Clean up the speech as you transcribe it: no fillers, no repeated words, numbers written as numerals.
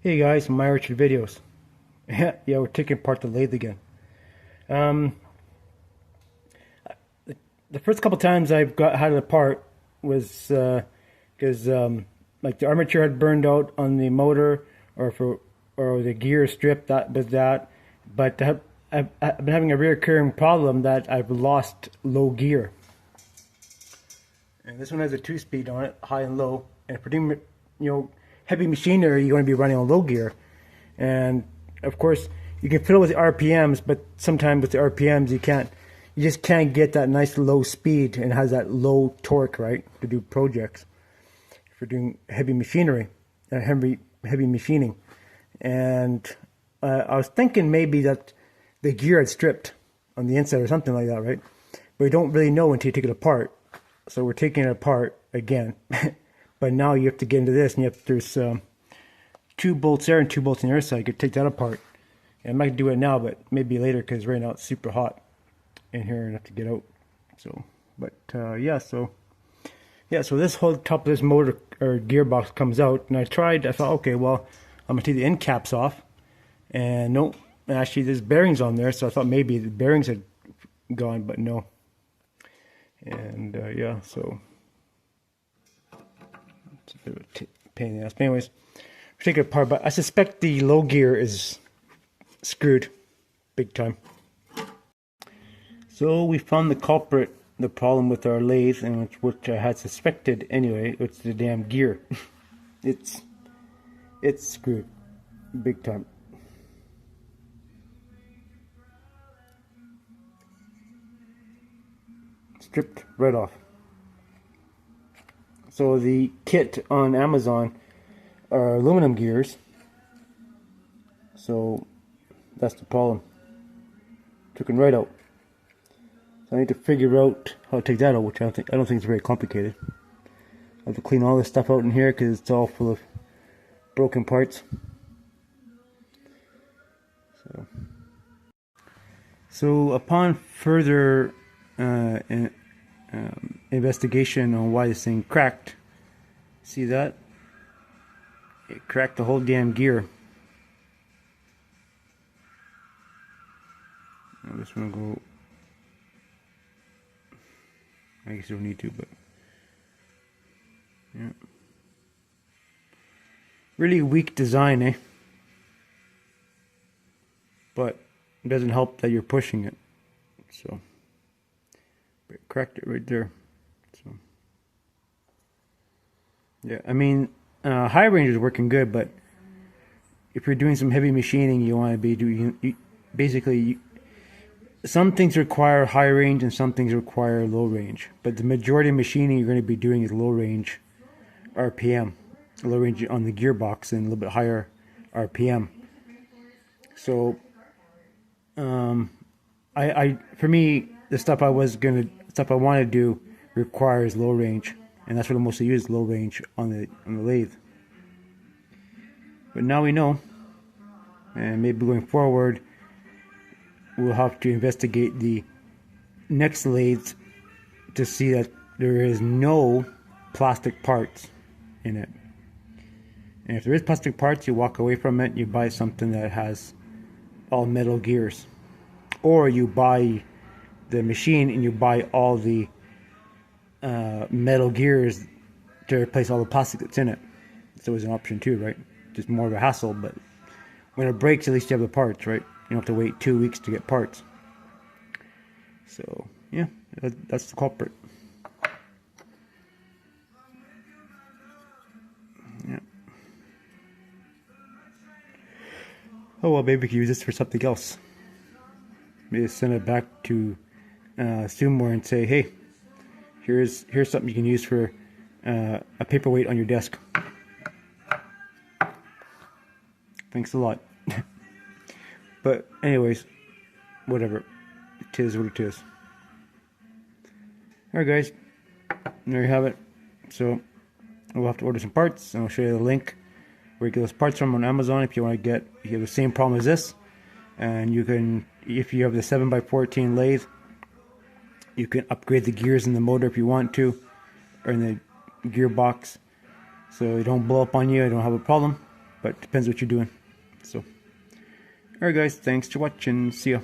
Hey guys, my Richard videos. Yeah, we're taking apart the lathe again. Um, the first couple times I've had it apart was because like the armature had burned out on the motor, or the gear stripped. That was that. But I've been having a recurring problem that I've lost low gear. And this one has a 2-speed on it, high and low. And for doing, heavy machinery, you're going to be running on low gear. And of course, you can fiddle with the RPMs, but sometimes with the RPMs, you just can't get that nice low speed and it has that low torque, right, to do projects for doing heavy machinery, heavy machining. And I was thinking maybe that the gear had stripped on the inside or something like that, right? But you don't really know until you take it apart. So we're taking it apart again. But now you have to get into this, and there's 2 bolts there and 2 bolts on the other side. You could take that apart. And I'm not going to do it now, but maybe later, because right now it's super hot in here and I have to get out. So, but so this whole top of this motor or gearbox comes out, and I thought, okay, well, I'm going to take the end caps off. And no, actually there's bearings on there, so I thought maybe the bearings had gone, but no. And so it's a bit of a pain in the ass. But anyways, we'll take it apart, but I suspect the low gear is screwed big time. So we found the culprit, the problem with our lathe, and which I had suspected anyway. It's the damn gear. it's screwed big time. Stripped right off. So the kit on Amazon are aluminum gears. So that's the problem. Took them right out. So I need to figure out how to take that out, which I don't think it's very complicated. I have to clean all this stuff out in here because it's all full of broken parts. So upon further investigation on why this thing cracked, see that? It cracked the whole damn gear. Now this one will go. I guess you don't need to, but yeah. Really weak design, eh? But it doesn't help that you're pushing it. So it cracked it right there. So yeah, I mean, high range is working good, but if you're doing some heavy machining, you want to be doing some things require high range and some things require low range. But the majority of machining you're going to be doing is low range RPM, low range on the gearbox, and a little bit higher RPM. So, for me, the stuff I want to do requires low range, and that's what I mostly use, low range on the lathe. But now we know, and maybe going forward, we'll have to investigate the next lathe to see that there is no plastic parts in it. And if there is plastic parts, you walk away from it, you buy something that has all metal gears. Or you buy the machine and you buy all the metal gears to replace all the plastic that's in it. It's always an option too, right? Just more of a hassle, but when it breaks, at least you have the parts, right? You don't have to wait 2 weeks to get parts. So, yeah, that's the culprit. Yeah. Oh, well, maybe we could use this for something else. Maybe send it back to Sumore and say, hey, here's something you can use for a paperweight on your desk. Thanks a lot. But anyways, whatever. It is what it is. Alright guys, there you have it. So we'll have to order some parts, and I'll show you the link where you get those parts from on Amazon if you want to if you have the same problem as this. And you can, if you have the 7x14 lathe, you can upgrade the gears in the motor if you want to, or in the gearbox, so it don't blow up on you. I don't have a problem. but it depends what you're doing. So, alright guys, thanks for watching. See ya.